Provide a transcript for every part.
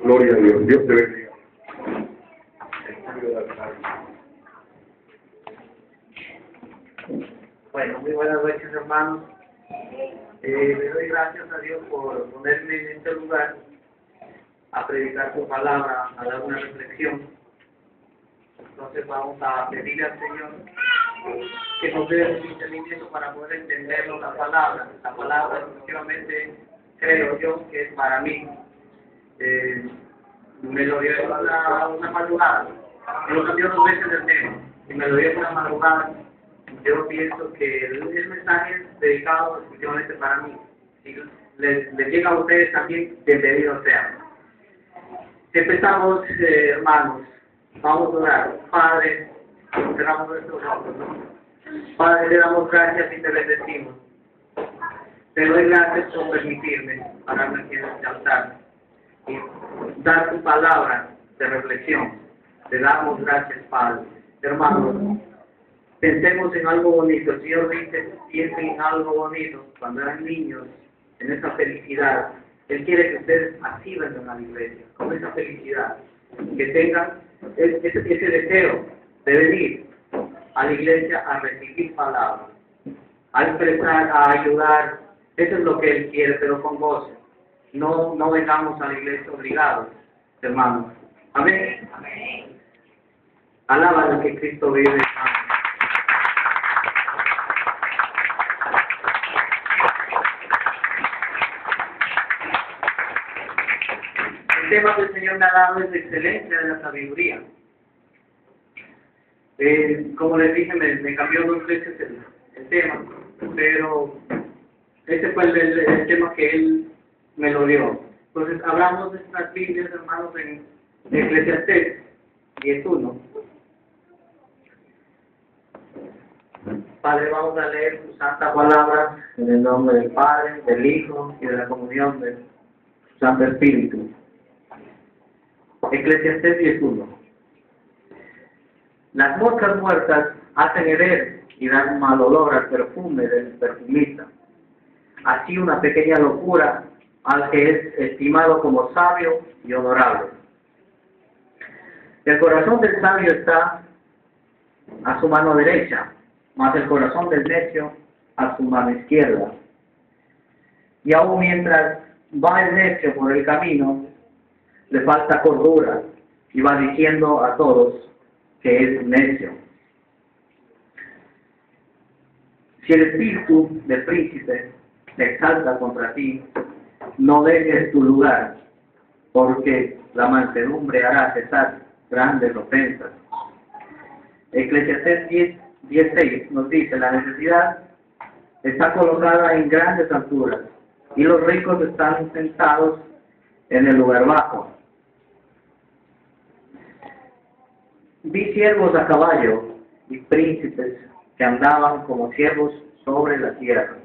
Gloria a Dios. Dios te bendiga. Bueno, muy buenas noches, hermanos. Le doy gracias a Dios por ponerme en este lugar a predicar su palabra, a dar una reflexión. Entonces vamos a pedirle al Señor que nos dé el discernimiento para poder entendernos la palabra. La palabra, efectivamente, creo yo que es para mí. Me lo dio una madrugada. Lo cambió 2 veces el tema. Y me lo dio una madrugada. Yo pienso que el mensaje es dedicado exclusivamente para mí. Si les llega a ustedes también, bienvenidos sean. Empezamos, hermanos. Vamos a orar. Padre, cerramos nuestros ojos, ¿no? Padre, le damos gracias y te bendecimos. Te doy gracias por permitirme pararme aquí en este altar y dar tu palabra de reflexión. Te damos gracias, Padre. Hermanos, pensemos en algo bonito. El Señor dice, piensen en algo bonito. Cuando eran niños, en esa felicidad, Él quiere que ustedes así vengan a la iglesia, con esa felicidad. Que tengan ese deseo de venir a la iglesia a recibir palabras, a expresar, a ayudar. Eso es lo que Él quiere, pero con gozo. No vengamos a la iglesia obligados, hermanos. Amén. Amén. Alaba a que Cristo vive. El tema que el Señor me ha dado es la excelencia de la sabiduría. Como les dije, me cambió 2 veces el tema, pero ese fue el tema que Él me lo dio. Entonces, hablamos de estas Biblias, hermanos, en Eclesiastés 10:1. Padre, vamos a leer tu santa palabra en el nombre del Padre, del Hijo y de la comunión del Santo Espíritu. Eclesiastés 10:1. Las moscas muertas hacen hereder y dan un mal olor al perfume del perfumista. Así una pequeña locura al que es estimado como sabio y honorable. El corazón del sabio está a su mano derecha, mas el corazón del necio a su mano izquierda. Y aún mientras va el necio por el camino, le falta cordura y va diciendo a todos que es necio. Si el espíritu del príncipe te exalta contra ti, no dejes tu lugar, porque la mansedumbre hará cesar grandes ofensas. Eclesiastés 10:6 nos dice, la necesidad está colocada en grandes alturas, y los ricos están sentados en el lugar bajo. Vi siervos a caballo y príncipes que andaban como siervos sobre la tierra.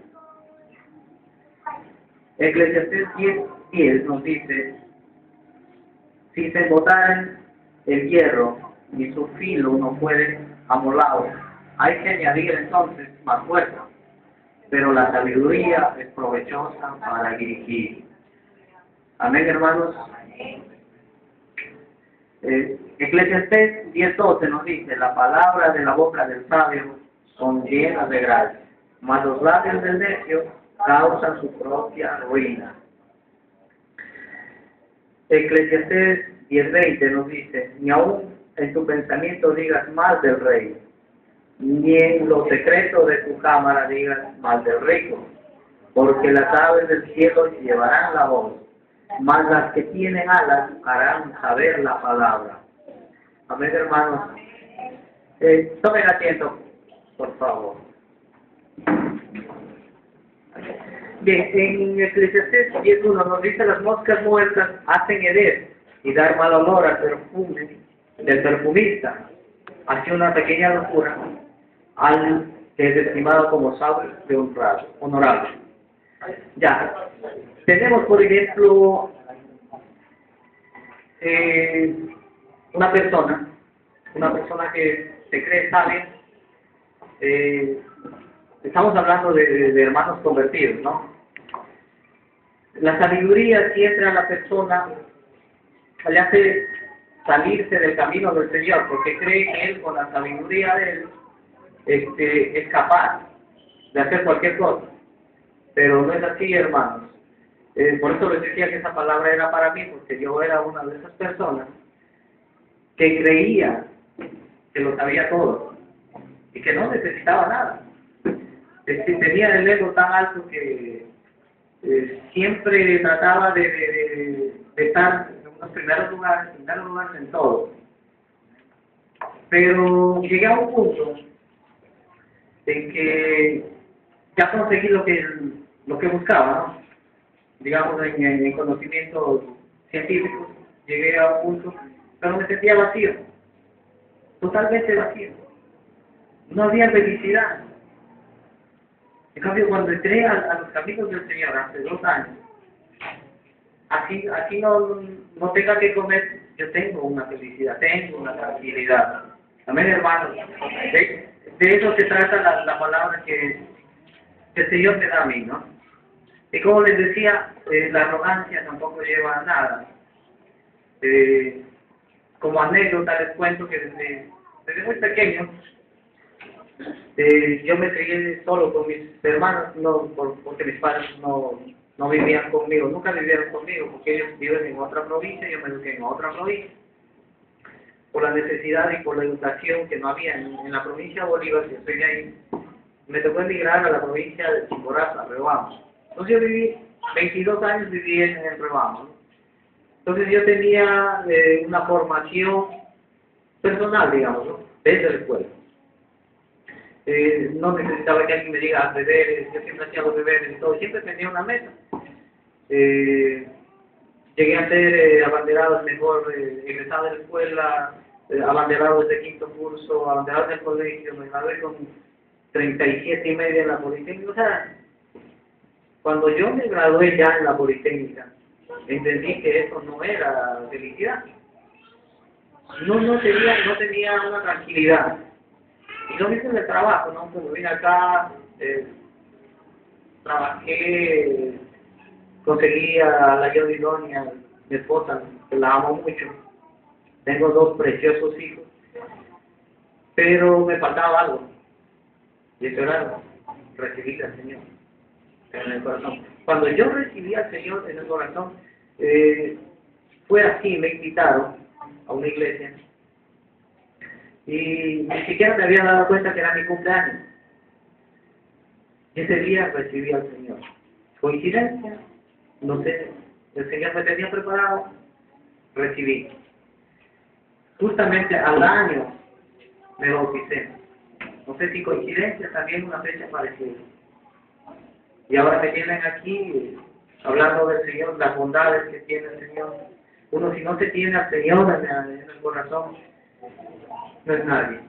Eclesiastés 10:10 nos dice, si se embotaren el hierro y su filo no fuere amolado, hay que añadir entonces más fuerza, pero la sabiduría es provechosa para dirigir. Amén, hermanos. Eclesiastés 10:12 nos dice, la palabra de la boca del sabio son llenas de gracia, mas los labios del necio causan su propia ruina. Eclesiastés 10:20 nos dice, ni aun en tu pensamiento digas mal del rey, ni en lo secreto de tu cámara digas mal del rico, porque las aves del cielo llevarán la voz, mas las que tienen alas harán saber la palabra. Amén, hermanos. Tomen asiento, por favor. Bien, en Eclesiastés 10:1 nos dice, las moscas muertas hacen hereder y dar mal olor al perfume del perfumista. Así una pequeña locura al que es estimado como sabio de honorable. Ya, tenemos por ejemplo una persona que se cree sabia. Estamos hablando de hermanos convertidos, ¿no? La sabiduría siempre a la persona le hace salirse del camino del Señor, porque cree que Él, con la sabiduría de Él, es capaz de hacer cualquier cosa. Pero no es así, hermanos. Por eso les decía que esa palabra era para mí, porque yo era una de esas personas que creía que lo sabía todo y que no necesitaba nada. Tenía el ego tan alto que siempre trataba de estar en los primeros lugares en todo. Pero llegué a un punto en que ya conseguí lo que buscaba, ¿no? Digamos, en conocimientos científicos, llegué a un punto, pero me sentía vacío, totalmente vacío. No había felicidad. En cambio, cuando entré a los caminos del Señor hace 2 años, aquí no tenga que comer, yo tengo una felicidad, tengo una tranquilidad. Amén, hermanos. De eso se trata la palabra que el Señor me da a mí, ¿no? Y como les decía, la arrogancia tampoco lleva a nada. Como anécdota les cuento que desde muy pequeño yo me crié solo con mis hermanos, no porque mis padres no vivían conmigo, nunca vivieron conmigo, porque ellos viven en otra provincia y yo me eduqué en otra provincia. Por la necesidad y por la educación que no había en la provincia de Bolívar, que estoy ahí, me tocó emigrar a la provincia de Chimborazo, a Riobamba. Entonces yo viví 22 años viví en el Riobamba, ¿no? Entonces yo tenía una formación personal, digamos, ¿no? Desde la escuela. No necesitaba que alguien me diga deberes, yo siempre hacía los deberes y todo, siempre tenía una meta. Llegué a ser abanderado, el mejor egresado de la escuela, abanderado desde 5º curso, abanderado del colegio, me gradué con 37,5 en la Politécnica. O sea, cuando yo me gradué ya en la Politécnica, entendí que eso no era felicidad. No tenía una tranquilidad. Y lo mismo en el trabajo, ¿no? Cuando vine acá, trabajé, conseguí a la yo idónea, mi esposa, que la amo mucho. Tengo 2 preciosos hijos. Pero me faltaba algo. Y eso era recibir al Señor en el corazón. Cuando yo recibí al Señor en el corazón, fue así, me invitaron a una iglesia. Y ni siquiera me había dado cuenta que era mi cumpleaños. Y ese día recibí al Señor. ¿Coincidencia? No sé. El Señor me tenía preparado. Recibí. Justamente al año me bauticé. No sé si coincidencia, también una fecha parecida. Y ahora me tienen aquí hablando del Señor, las bondades que tiene el Señor. Uno, si no se tiene al Señor en el corazón, no es nadie.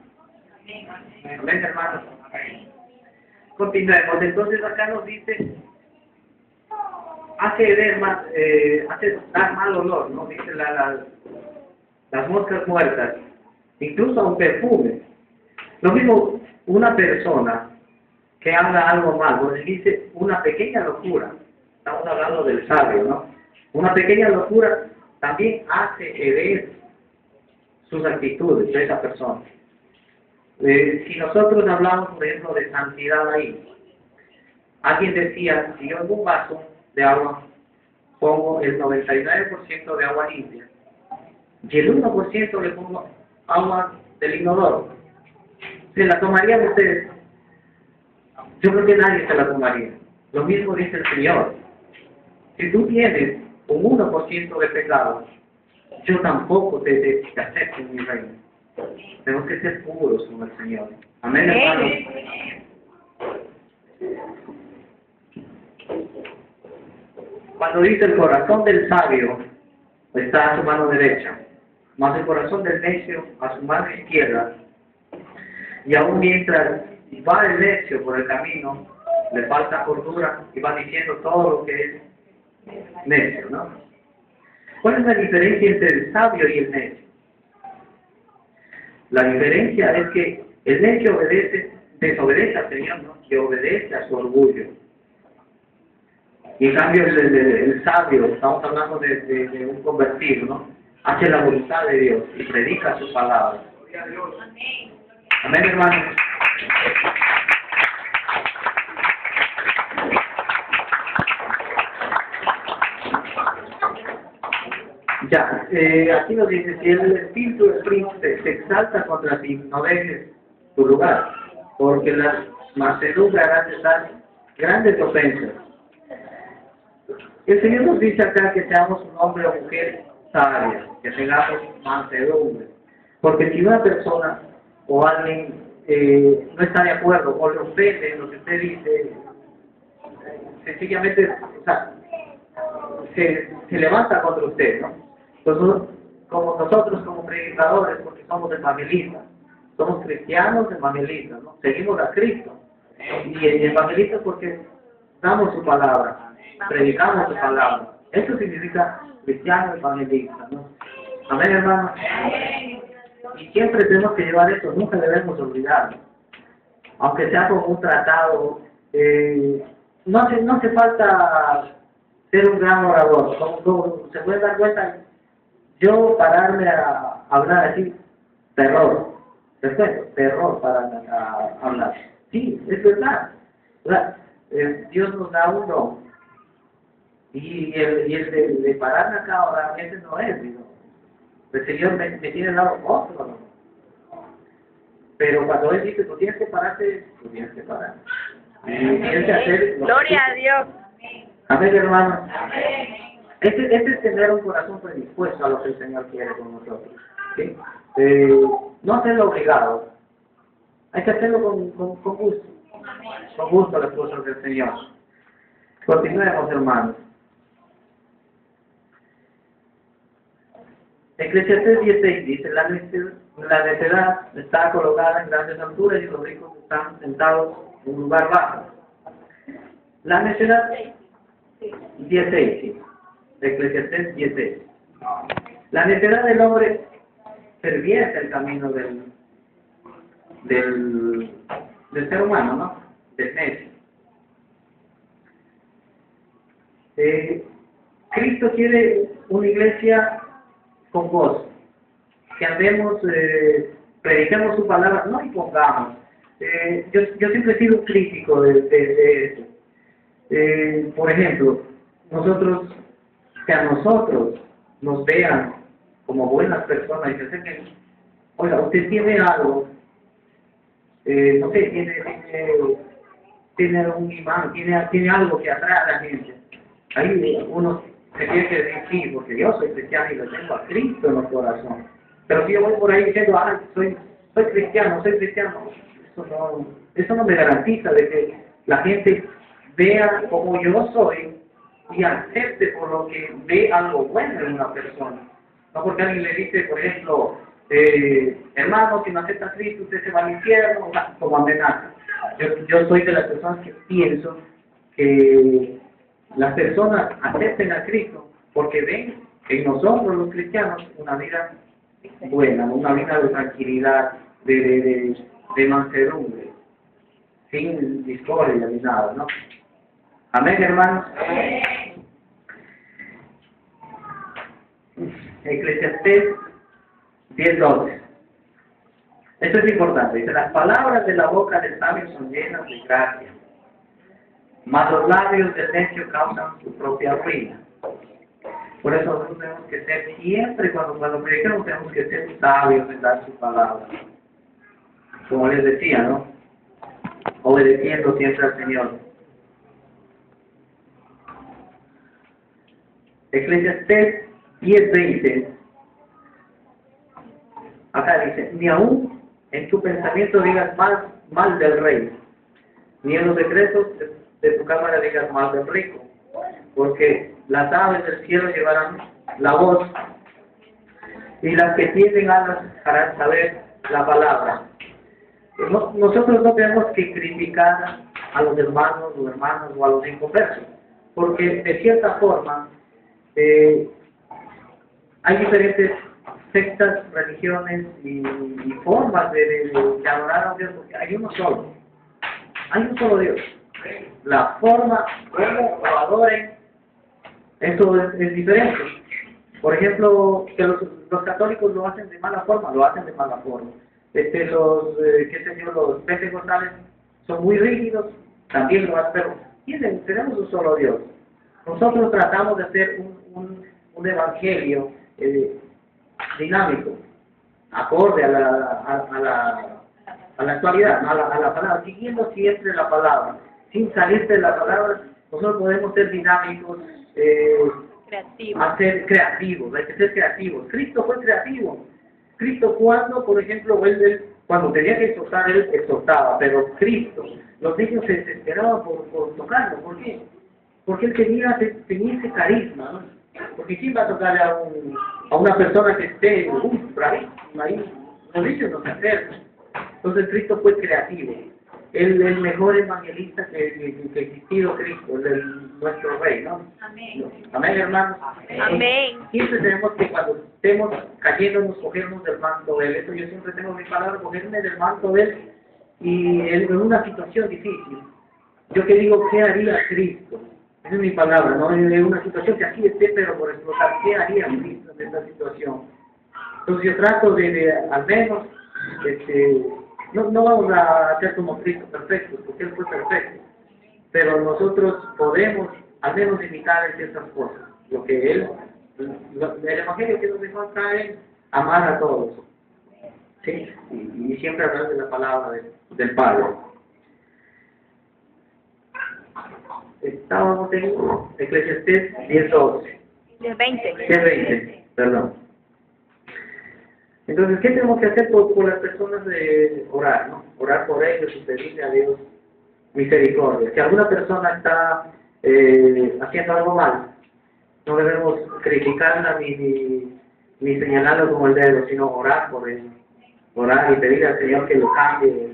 Amén, hermanos. Continuemos. Entonces acá nos dice, hace dar mal olor, ¿no? Dice las moscas muertas, incluso a un perfume. Lo mismo una persona que habla algo malo, le dice una pequeña locura. Estamos hablando del sabio, ¿no? Una pequeña locura también hace ver sus actitudes de esa persona. Si nosotros hablamos, por ejemplo, de santidad ahí, alguien decía, si yo en un vaso de agua pongo el 99% de agua limpia y el 1% le pongo agua del inodoro, ¿se la tomarían ustedes? Yo creo que nadie se la tomaría. Lo mismo dice el Señor. Si tú tienes un 1% de pecado, yo tampoco te acepto en mi reino. Tenemos que ser puros con el Señor. Amén, hermanos. Cuando dice el corazón del sabio está a su mano derecha, mas el corazón del necio a su mano izquierda, y aún mientras va el necio por el camino, le falta cordura y va diciendo todo lo que es necio, ¿no? ¿Cuál es la diferencia entre el sabio y el necio? La diferencia es que el necio desobedece al Señor, ¿no? Que obedece a su orgullo. Y en cambio el sabio, estamos hablando de un convertido, ¿no? hace la voluntad de Dios y predica su palabra. Amén, hermanos. Ya, aquí nos dice, si el espíritu del príncipe se exalta contra ti, no dejes tu lugar, porque la mansedumbre hará cesar grandes ofensas. El Señor nos dice acá que seamos un hombre o mujer sabia, que tengamos mansedumbre, porque si una persona o alguien no está de acuerdo o le ofende en lo que usted dice, sencillamente, o sea, se levanta contra usted, ¿no? Entonces, como nosotros como predicadores, porque somos evangelistas, somos cristianos evangelistas, ¿no? Seguimos a Cristo. Y evangelistas porque damos su palabra, predicamos su palabra. Eso significa cristiano evangelista, ¿no? Amén, hermanos. Y siempre tenemos que llevar eso, nunca debemos olvidarlo. Aunque sea como un tratado, no hace falta ser un gran orador. Como se puede dar cuenta, yo pararme a hablar así, terror para hablar. Sí, es verdad. Dios nos da un don. Y el de pararme acá ahora, ese no es, digo. El Señor me tiene dado otro, ¿no? Pero cuando Él dice, tú tienes que pararte, tú tienes que parar. Tienes que hacer Gloria a Dios. Amén, hermano. Este es tener un corazón predispuesto a lo que el Señor quiere con nosotros. ¿Sí? No hacerlo obligado. Hay que hacerlo con gusto. Con gusto las cosas del Señor. Continuemos, hermanos. Eclesiastés 16 dice, la necedad está colocada en grandes alturas y los ricos están sentados en un lugar bajo. La necedad 16, sí. Eclesiastés 16. La necedad del hombre pervierte el camino del ser humano, ¿no? Del necio. Cristo quiere una iglesia con gozo, que andemos, prediquemos su palabra, no impongamos. Yo siempre he sido crítico de eso. Por ejemplo, que a nosotros nos vean como buenas personas y que que, oiga, usted tiene algo, no sé, tiene un imán, tiene algo que atrae a la gente. Ahí uno se tiene que decir, sí, porque yo soy cristiano y lo tengo a Cristo en el corazón. Pero si yo voy por ahí diciendo, soy cristiano, eso no me garantiza de que la gente vea como yo soy y acepte por lo que ve algo bueno en una persona. No porque alguien le dice, por ejemplo, hermano, si no acepta a Cristo, usted se va al infierno, como amenaza. Yo soy de las personas que pienso que las personas acepten a Cristo porque ven en nosotros los cristianos una vida buena, una vida de tranquilidad, de mansedumbre, sin discordia ni nada, ¿no? Amén, hermanos. Eclesiastés 10:12. Esto es importante. Dice, las palabras de la boca del sabio son llenas de gracia, mas los labios del necio causan su propia ruina. Por eso nosotros tenemos que ser siempre, cuando predicamos, tenemos que ser sabios en dar su palabra. Como les decía, ¿no? Obedeciendo siempre al Señor. Eclesiastés 10:20. Acá dice, ni aún en tu pensamiento digas mal del rey, ni en los decretos de tu cámara digas mal del rico, porque las aves del cielo llevarán la voz, y las que tienen alas harán saber la palabra. Nosotros no tenemos que criticar a los hermanos o a los inconversos, porque de cierta forma hay diferentes sectas, religiones y formas de adorar a Dios, porque hay un solo Dios. La forma como lo adoren, eso es diferente. Por ejemplo, que los católicos lo hacen de mala forma, lo hacen de mala forma. Qué sé yo, los pentecostales son muy rígidos, también lo hacen, pero tenemos un solo Dios. Nosotros tratamos de hacer un evangelio dinámico, acorde a la actualidad, a la palabra, siguiendo siempre la palabra, sin salir de la palabra. Nosotros podemos ser dinámicos, ser creativos, hay que ser creativos. Cristo fue creativo. Cristo cuando, por ejemplo, cuando tenía que exhortar, él exhortaba, pero Cristo, los niños se desesperaban por tocarlo. ¿Por qué? Porque él tenía ese carisma, ¿no? Porque ¿quién va a tocarle a una persona que esté bravísima ahí? Los niños no se acercan. Entonces Cristo fue creativo. El mejor evangelista que ha existido, Cristo, nuestro Rey, ¿no? Amén. Amén, hermanos. Amén. Siempre tenemos que, cuando estemos cayéndonos, cogernos del manto de él. Eso yo siempre tengo mi palabra, cogerme del manto de él. Y en una situación difícil, yo que digo, ¿qué haría Cristo? Esa es mi palabra, ¿no? En una situación que aquí esté, pero por explotar, ¿qué haría Cristo en esta situación? Entonces yo trato de al menos, no vamos a hacer como Cristo perfecto, porque Él fue perfecto, pero nosotros podemos al menos imitar en ciertas cosas. Lo que Él, el Evangelio que nos dejó acá es amar a todos, ¿sí? Y siempre hablar de la palabra del Padre. Estábamos en Eclesiastés 10:12. 20. 10:20, perdón. Entonces, ¿qué tenemos que hacer por las personas de orar, ¿no? Orar por ellos y pedirle a Dios misericordia. Si alguna persona está haciendo algo mal, no debemos criticarla ni señalarlo como el dedo, sino orar por él. Orar y pedirle al Señor que lo cambie,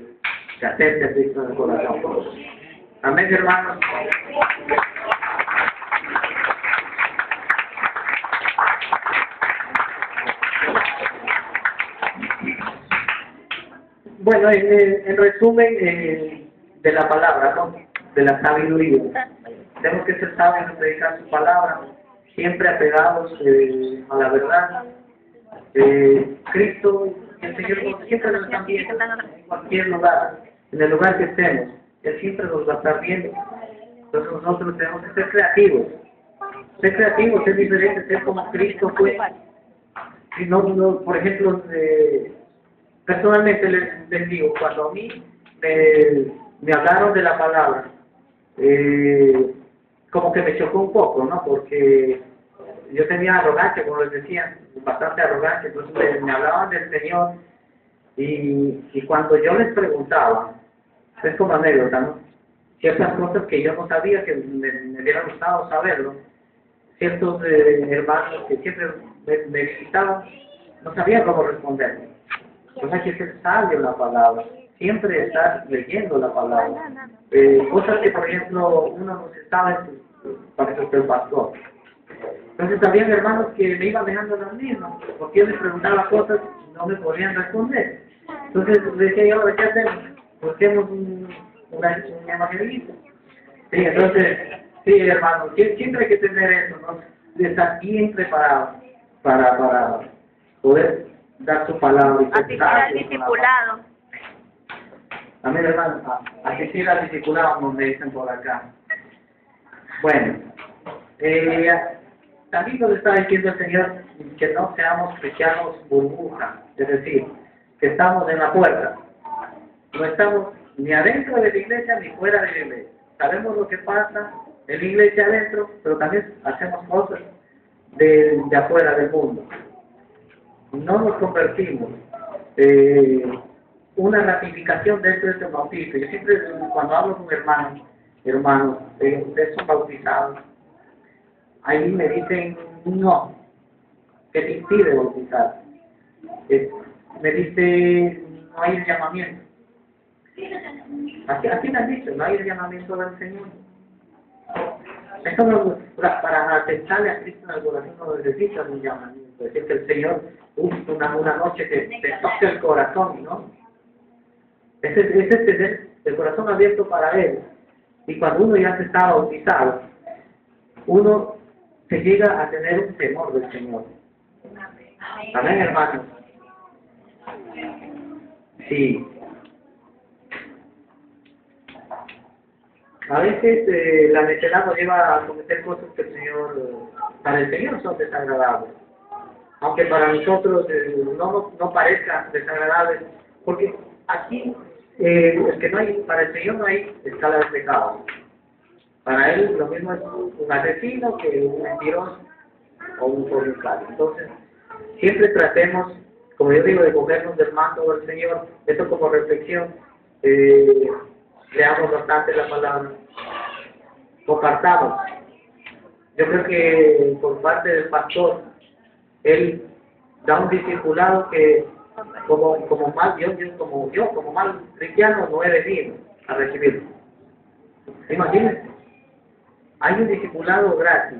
que acepte a Cristo en el corazón. Amén, hermanos. Bueno, en resumen de la palabra, ¿no? De la sabiduría. Tenemos que ser sabios en predicar su palabra, siempre apegados a la verdad. Cristo, el Señor, siempre nos está viendo en cualquier lugar, en el lugar que estemos. Él siempre nos va a estar viendo. Entonces nosotros tenemos que ser creativos. Ser creativos, ser diferentes, ser como Cristo fue. Si no, por ejemplo, personalmente les digo, cuando a mí me hablaron de la palabra, como que me chocó un poco, ¿no? Porque yo tenía arrogancia, como les decía, bastante arrogancia. Entonces me hablaban del Señor y cuando yo les preguntaba, es como anécdota, ¿no? Ciertas cosas que yo no sabía, que me hubiera gustado saberlo. Ciertos hermanos que siempre me visitaban, no sabían cómo responderme. Entonces hay que ser sabio en la palabra, siempre estar leyendo la palabra. Cosas que, por ejemplo, uno no se sabe para eso el pastor. Entonces había hermanos que me iban dejando las mismas, porque yo les preguntaba cosas y no me podían responder. Entonces decía yo, ¿qué hacemos? Busquemos un evangelista. Sí, entonces, sí, hermano, siempre hay que tener eso, ¿no? De estar bien preparado para poder dar su palabra. Asistir al discipulado. Amén, hermano. Asistir al discipulado, como me dicen por acá. Bueno, también nos está diciendo el Señor que no seamos cristianos burbuja, es decir, que estamos en la puerta. No estamos ni adentro de la iglesia ni fuera de la iglesia. Sabemos lo que pasa en la iglesia adentro, pero también hacemos cosas de afuera del mundo. No nos convertimos. Una ratificación dentro de este bautismo. Yo siempre, cuando hablo con hermanos, ustedes son bautizados, ahí me dicen, no, que te impide bautizar. Me dice, no hay el llamamiento. Así me han dicho, no hay el llamamiento del Señor. Esto no, para aceptarle a Cristo en el corazón no necesita un llamamiento. Es decir, que el Señor, una noche que te toque el corazón, ¿no? Ese es tener el corazón abierto para Él. Y cuando uno ya se está bautizado, uno se llega a tener un temor del Señor. Amén, hermanos. Sí. A veces la necedad nos lleva a cometer cosas que el Señor, para el Señor son desagradables. Aunque para nosotros no parezcan desagradables, porque aquí es que no hay, para el Señor no hay escala de pecado. Para Él lo mismo es un asesino que un mentiroso o un fornicario. Entonces, siempre tratemos, como yo digo, de cogernos del manto del Señor. Esto como reflexión, leamos bastante la palabra, compartamos. Yo creo que por parte del pastor, él da un discipulado que como mal cristiano no he venido a recibirlo. Imagínense, hay un discipulado gratis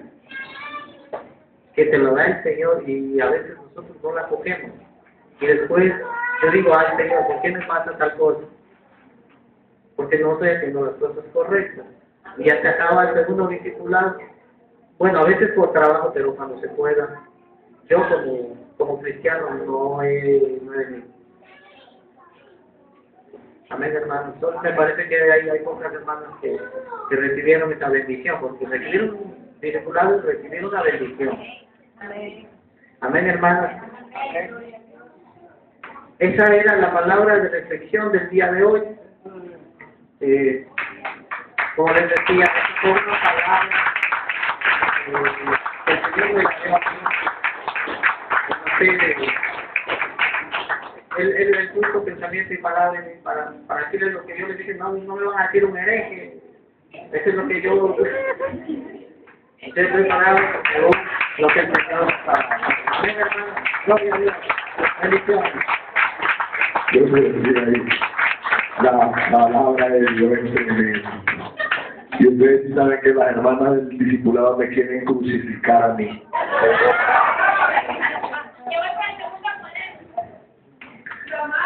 que te lo da el Señor y a veces nosotros no la cogemos. Y después yo digo, ay Señor, ¿por qué me pasa tal cosa? Porque no estoy haciendo las cosas correctas. Y ya se acaba el segundo discipulado. Bueno, a veces por trabajo, pero cuando se pueda. Yo como cristiano no he venido. Amén, hermanos. Entonces me parece que hay pocas hermanas que recibieron esta bendición, porque recibieron un discipulado y recibieron una bendición. Amén, hermanos. Esa era la palabra de reflexión del día de hoy. Como les decía, fue una palabra que el Señor me la dio aquí. El justo pensamiento y palabra para decirles lo que yo les dije, no me van a decir un hereje. Eso es lo que yo estoy preparado lo que el Señor para. Amén, hermano. Gloria a Dios. Bendiciones. Yo voy a decir ahí, la palabra de Dios es tremenda. Y ustedes saben que las hermanas del discipulado me quieren crucificar a mí.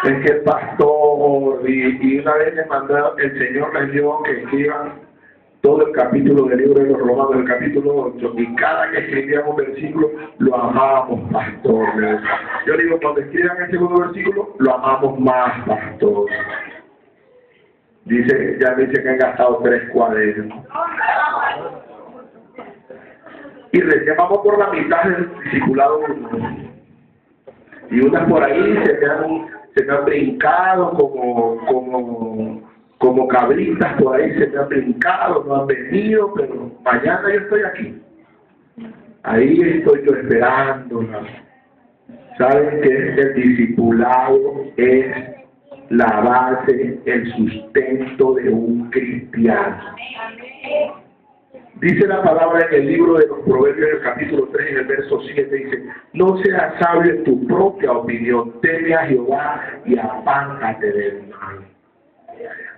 Es que el pastor, y una vez les mandó, el Señor les dio que escriban todo el capítulo del libro de los Romanos, el capítulo 8, y cada que escribíamos un versículo, lo amamos, pastor. Yo digo, cuando escriban el segundo versículo, lo amamos más, pastor. Ya dice que han gastado 3 cuadernos. Y recién vamos por la mitad del discipulado 1. Y unas por ahí se me han brincado como cabritas por ahí, se me han brincado, no han venido, pero mañana yo estoy aquí. Ahí estoy yo esperándola. Saben que el discipulado es la base, el sustento de un cristiano. Dice la palabra en el libro de los Proverbios, en el capítulo 3, en el verso 7, dice: no seas sabio en tu propia opinión, teme a Jehová y apártate del mal.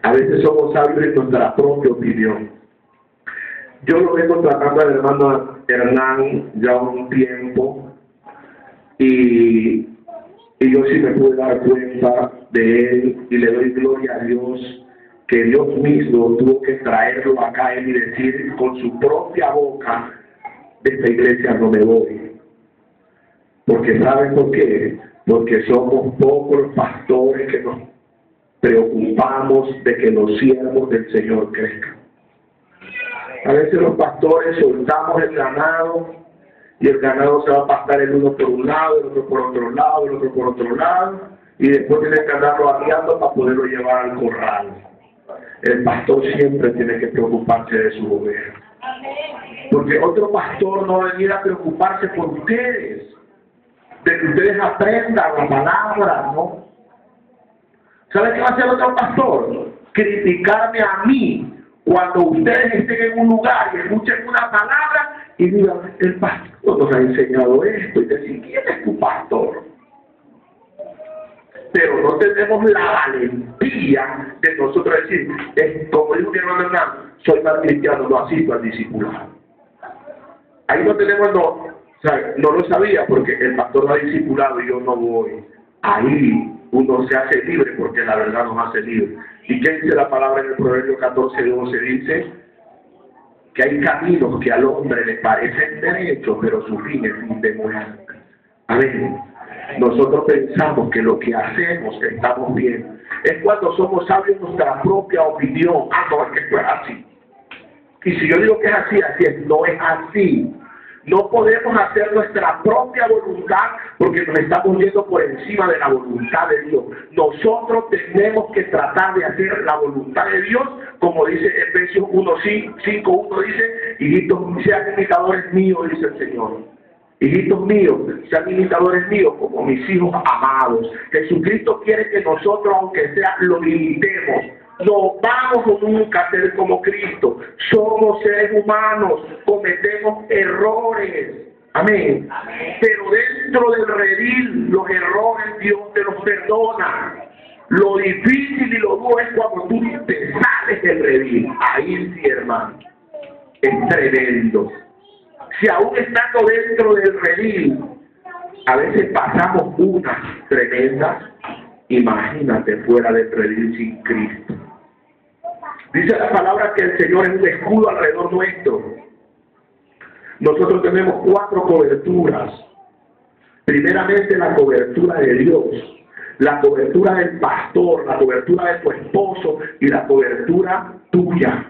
A veces somos sabios en nuestra propia opinión. Yo lo vengo tratando al hermano Hernán ya un tiempo, y yo sí me pude dar cuenta de él, y le doy gloria a Dios, que Dios mismo tuvo que traerlo acá a él y decir con su propia boca: de esta iglesia no me voy. Porque ¿saben por qué? Porque somos pocos los pastores que nos preocupamos de que los siervos del Señor crezcan. A veces los pastores soltamos el ganado, y el ganado se va a pastar el uno por un lado, el otro por otro lado, el otro por otro lado, y después tiene que andarlo arriando para poderlo llevar al corral. El pastor siempre tiene que preocuparse de su oveja. Porque otro pastor no va a venir a preocuparse por ustedes, de que ustedes aprendan la palabra, ¿no? ¿Sabe qué va a hacer otro pastor? Criticarme a mí cuando ustedes estén en un lugar y escuchen una palabra y digan: el pastor nos ha enseñado esto, y decir: ¿quién es tu pastor? Pero no tenemos la valentía de nosotros decir, como dijo mi hermano Hernán, soy más cristiano, no asisto al discipulado. Ahí no tenemos, no lo sabía porque el pastor lo ha discipulado y yo no voy. Ahí uno se hace libre porque la verdad nos hace libre. ¿Y qué dice la palabra en el Proverbio 14:12? Dice que hay caminos que al hombre le parecen derechos, pero su fin es fin de muerte. Amén. nosotros pensamos que lo que hacemos estamos bien. Es cuando somos sabios en nuestra propia opinión. Ah, no, es que esto es así. Y si yo digo que es así, así es. No es así. No podemos hacer nuestra propia voluntad porque nos estamos yendo por encima de la voluntad de Dios. Nosotros tenemos que tratar de hacer la voluntad de Dios, como dice Efesios 1:5:1 dice, hijitos, sean imitadores míos, dice el Señor. Hijitos míos, sean imitadores míos como mis hijos amados. Jesucristo quiere que nosotros, aunque sea, lo imitemos. No vamos nunca a ser como Cristo. Somos seres humanos, cometemos errores. Amén. Pero dentro del redil, los errores Dios te los perdona. Lo difícil y lo duro es cuando tú te sales del redil. Ahí sí, hermano, es tremendo. Si aún estando dentro del redil, a veces pasamos unas tremendas, imagínate fuera del redil sin Cristo. Dice la palabra que el Señor es un escudo alrededor nuestro. Nosotros tenemos 4 coberturas. Primeramente la cobertura de Dios, la cobertura del pastor, la cobertura de tu esposo y la cobertura tuya.